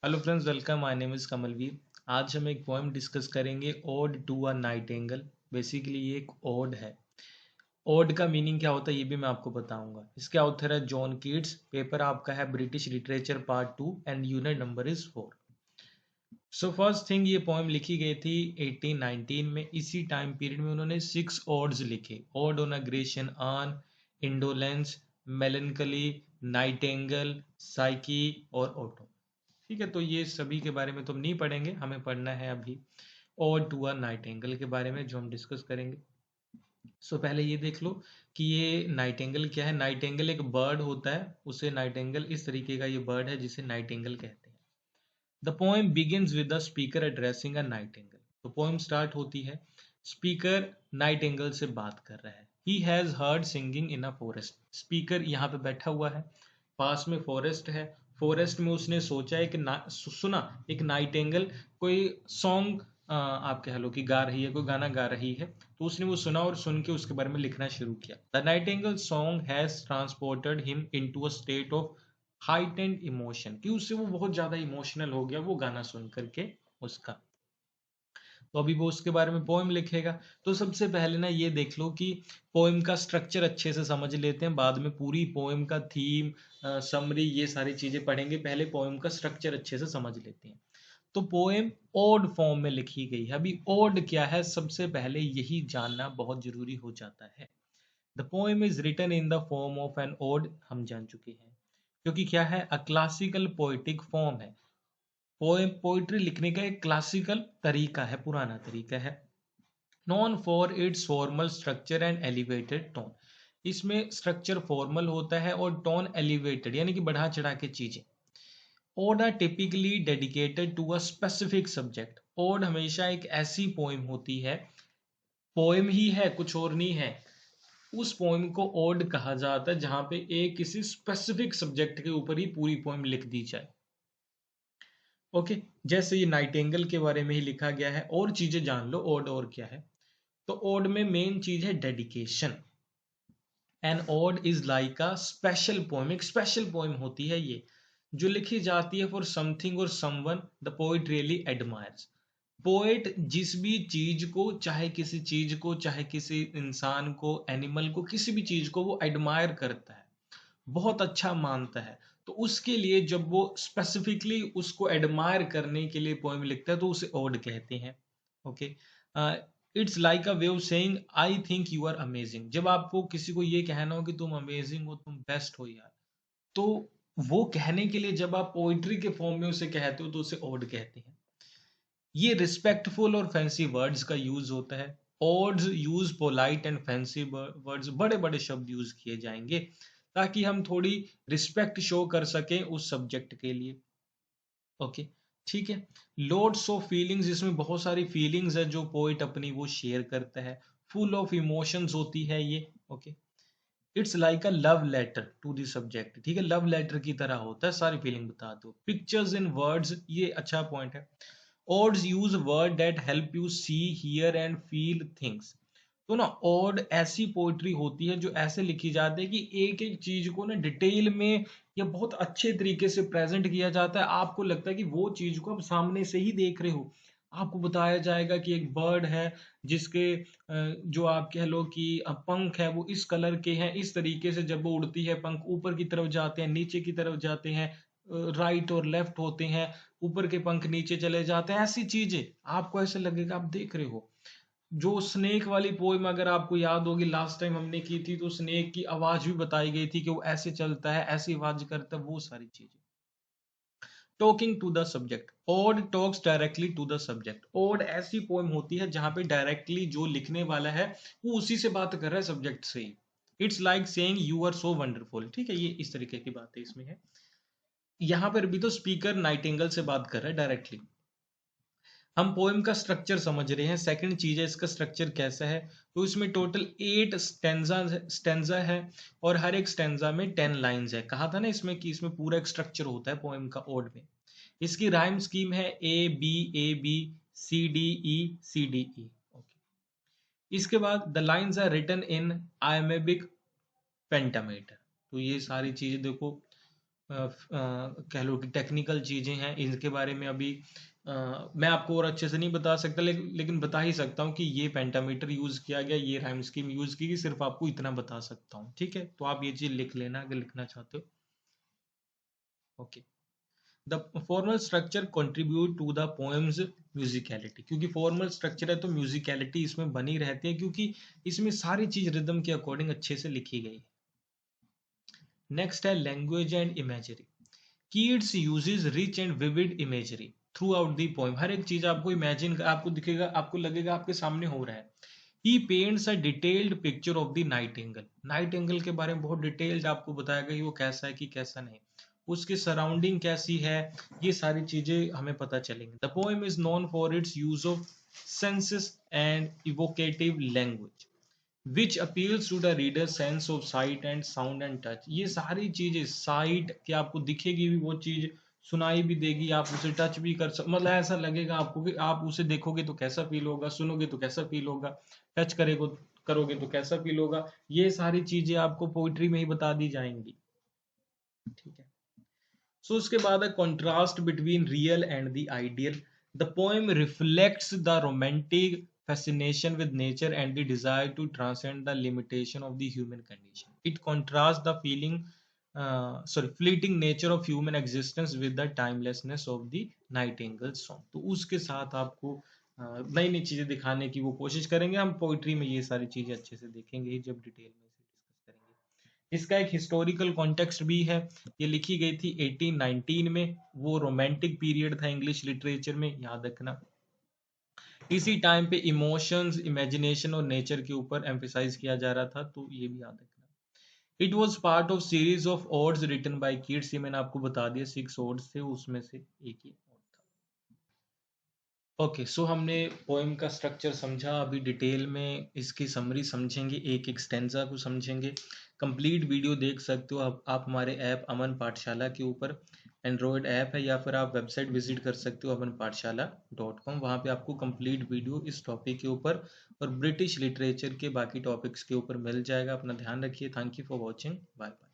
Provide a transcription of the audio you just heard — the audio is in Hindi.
Hello friends, welcome. My name is Kamalveer. आज हम एक पोएम डिस्कस करेंगे, ode to a nightingale. Basically ये एक ओड है। ओड का मीनिंग क्या होता है ये भी मैं आपको बताऊंगा। इसके ऑथर है जॉन कीट्स। पेपर आपका है British literature part 2 and unit number is 4। So first thing, ये पोएम लिखी गई थी 1819 में। इसी टाइम पीरियड में उन्होंने 6 ओड्स लिखे। ओड ऑन अग्रेशन, आन, इंडोलेंस, मेलनकली, नाइटिंगेल, साइकी और ऑटो। ठीक है, तो ये सभी के बारे में तो हम नहीं पढ़ेंगे, हमें पढ़ना है अभी ओड टू अ नाइटिंगेल के बारे में, जो हम डिस्कस करेंगे। पहले ये देख लो कि ये नाइटिंगेल क्या है। नाइटिंगेल एक बर्ड होता है, उसे नाइटिंगेल, इस तरीके का ये बर्ड है जिसे नाइटिंगेल कहते हैं। The poem begins with the speaker addressing a Nightingale. तो पोएम स्टार्ट होती है, स्पीकर नाइटिंगेल से बात कर रहा है। He has heard singing in a forest. Speaker यहाँ पे बैठा हुआ है, पास में फॉरेस्ट है। फॉरेस्ट में उसने सोचा है कि सुना एक नाइटिंगेल कोई सॉन्ग, आप कह लो कि गा रही है, कोई गाना गा रही है। तो उसने वो सुना और सुन के उसके बारे में लिखना शुरू किया। The Nightingale song has transported him into a state of heightened emotion, कि उससे वो बहुत ज्यादा इमोशनल हो गया वो गाना सुन करके उसका। तो अभी वो उसके बारे में पोएम लिखेगा। तो सबसे पहले ना ये देख लो कि पोएम का स्ट्रक्चर अच्छे से समझ लेते हैं, बाद में पूरी पोएम का थीम, समरी, ये सारी चीजें पढ़ेंगे। पहले पोएम का स्ट्रक्चर अच्छे से समझ लेते हैं। तो पोएम ओड फॉर्म में लिखी गई है। अभी ओड क्या है, सबसे पहले यही जानना बहुत जरूरी हो जाता है। The poem is written in the form of an ode, हम जान चुके हैं, क्योंकि क्या है, अ क्लासिकल पोएटिक फॉर्म है। पोएम पोइट्री लिखने का एक क्लासिकल तरीका है, पुराना तरीका है। Known for its formal structure and elevated tone. इसमें स्ट्रक्चर फॉर्मल होता है और टोन एलिवेटेड, यानी कि बढ़ा चढ़ा के चीजें। Ode are typically dedicated to a specific subject. Ode हमेशा एक ऐसी पोएम होती है, पोएम ही है, कुछ और नहीं है। उस पोएम को ओड कहा जाता है जहां पे एक किसी स्पेसिफिक सब्जेक्ट के ऊपर ही पूरी पोएम लिख दी जाए। ओके, जैसे ये नाइटिंगेल के बारे में ही लिखा गया है। और चीजें जान लो ओड और क्या है। तो ओड में मेन चीज है dedication. An ode is like a special poem. एक स्पेशल पोएम होती है ये, जो लिखी जाती है for something or someone the poet really admires. Poet जिस भी चीज को, चाहे किसी चीज को, चाहे किसी इंसान को, एनिमल को, किसी भी चीज को वो एडमायर करता है, बहुत अच्छा मानता है। तो उसके लिए जब वो स्पेसिफिकली उसको एडमायर करने के लिए पोएम लिखता है तो उसे ओड कहते हैं। Okay, it's like a way of saying I think you are amazing. जब आपको किसी को ये कहना हो कि तुम अमेजिंग हो, तुम बेस्ट हो यार, तो वो कहने के लिए जब आप पोइट्री के फॉर्म में उसे कहते हो तो उसे ओड कहते हैं। ये रिस्पेक्टफुल और फैंसी वर्ड्स का यूज होता है। Odds use polite and fancy words, बड़े बड़े शब्द यूज किए जाएंगे ताकि हम थोड़ी रिस्पेक्ट शो कर सकें उस सब्जेक्ट के लिए। ओके, ठीक है। लोड्स ऑफ फीलिंग्स, इसमें बहुत सारी फीलिंग्स है जो पोइट अपनी वो शेयर करता है। फुल ऑफ इमोशंस होती है ये। Okay, it's like a love letter to the subject. ठीक है, लव लेटर की तरह होता है, सारी फीलिंग बता दो। पिक्चर्स इन वर्ड्स, ये अच्छा पॉइंट है। Odes use word that help you see, hear and feel things। तो ना ओड ऐसी पोइट्री होती है जो ऐसे लिखी जाती है कि एक एक चीज को ना डिटेल में या बहुत अच्छे तरीके से प्रेजेंट किया जाता है। आपको लगता है कि वो चीज को आप सामने से ही देख रहे हो। आपको बताया जाएगा कि एक बर्ड है जिसके जो आप कह लो कि पंख है वो इस कलर के हैं, इस तरीके से जब वो उड़ती है पंख ऊपर की तरफ जाते हैं, नीचे की तरफ जाते हैं, राइट और लेफ्ट होते हैं, ऊपर के पंख नीचे चले जाते हैं। ऐसी चीजें आपको ऐसे लगेगा आप देख रहे हो। जो स्नेक वाली पोएम अगर आपको याद होगी, लास्ट टाइम हमने की थी, तो स्नेक की आवाज भी बताई गई थी कि वो ऐसे चलता है, ऐसी आवाज करता है, वो सारी चीजें। Talking to the subject, ode talks directly to the subject. Ode ऐसी पोएम होती है जहां पे डायरेक्टली जो लिखने वाला है वो उसी से बात कर रहा है, सब्जेक्ट से ही। It's like saying you are so wonderful. ठीक है, ये इस तरीके की बात है इसमें है। यहां पर भी तो स्पीकर नाइटिंगेल से बात कर रहा है डायरेक्टली। हम पोएम का स्ट्रक्चर समझ रहे हैं। सेकंड चीज है इसका स्ट्रक्चर कैसा है। तो इसमें टोटल 8 स्टेंजा है और हर एक स्टेंजा में 10 लाइंस है। कहा था ना इसमें कि इसमें पूरा एक स्ट्रक्चर होता है पोएम का ओड में। इसकी राइम स्कीम है A B C D E C D E. Okay, इसके बाद the lines are written in iambic pentameter. तो ये सारी चीजें देखो, कह लो कि टेक्निकल चीज़ें हैं, इनके बारे में अभी मैं आपको और अच्छे से नहीं बता सकता, लेकिन बता ही सकता हूँ कि ये पेंटामीटर यूज़ किया गया, ये राइम स्कीम यूज़ की गई, सिर्फ आपको इतना बता सकता हूँ। ठीक है, तो आप ये चीज़ लिख लेना अगर लिखना चाहते हो। Okay. The formal structure contribute to the poem's musicality, क्योंकि फॉर्मल स्ट्रक्चर है तो म्यूजिकलिटी इसमें बनी रहती है, क्योंकि इसमें सारी चीज़ रिदम के अकॉर्डिंग अच्छे से लिखी गई है। नेक्स्ट है language and imagery. Keats uses rich and vivid imagery throughout the poem. हर एक चीज आपको इमेजिन, आपको दिखेगा, आपको लगेगा आपके सामने हो रहा है। He paints a detailed picture of the nightingale. Nightingale के बारे में बहुत डिटेल्ड आपको बताएगा कि वो कैसा है कि कैसा नहीं, उसकी सराउंडिंग कैसी है, ये सारी चीजें हमें पता चलेंगी। The poem is known for its use of senses and evocative language which appeals to the reader sense of sight and sound and touch. ये सारी चीजें, साइट कि आपको दिखेगी भी वो चीज, सुनाई भी देगी, आप उसे टच भी कर सकते, मतलब ऐसा लगेगा आपको कि आप उसे देखोगे तो कैसा फील होगा, सुनोगे तो कैसा फील होगा, टच करोगे तो कैसा फील होगा। ये सारी चीजें आपको पोइट्री में ही बता दी जाएंगी। ठीक है। सो उसके बाद है contrast between real and the ideal. The poem reflects the romantic fascination with nature and the desire to transcend the limitation of the human condition. It contrasts the fleeting nature of human existence with the timelessness of the Nightingale song. तो उसके साथ आपको नई नई चीजें दिखाने की वो कोशिश करेंगे। हम पोइट्री में ये सारी चीजें अच्छे से देखेंगे जब डिटेल में इसे डिस्कस करेंगे। इसका एक हिस्टोरिकल कॉन्टेक्स्ट भी है। ये लिखी गई थी 1819 में, वो रोमांटिक पीरियड था इंग्लिश लिटरेचर में, याद रखना। इसी टाइम पे इमोशंस, इमेजिनेशन और नेचर के ऊपर एम्फेसाइज किया जा रहा था, तो ये भी याद रखना। It was part of series of odes written by Keats. ये मैंने आपको बता दिया, 6 ओड्स थे, उसमें से एक ही ओड था। ओके, सो हमने पोएम का स्ट्रक्चर समझा। अभी डिटेल में इसकी समरी समझेंगे, एक एक स्टेंजा को समझेंगे। कंप्लीट वीडियो देख सकते हो आप हमारे ऐप अमन पाठशाला के ऊपर। एंड्रॉयड ऐप है, या फिर आप वेबसाइट विजिट कर सकते हो amanpathshala.com। वहाँ पे आपको कंप्लीट वीडियो इस टॉपिक के ऊपर और ब्रिटिश लिटरेचर के बाकी टॉपिक्स के ऊपर मिल जाएगा। अपना ध्यान रखिए। Thank you for watching. Bye bye.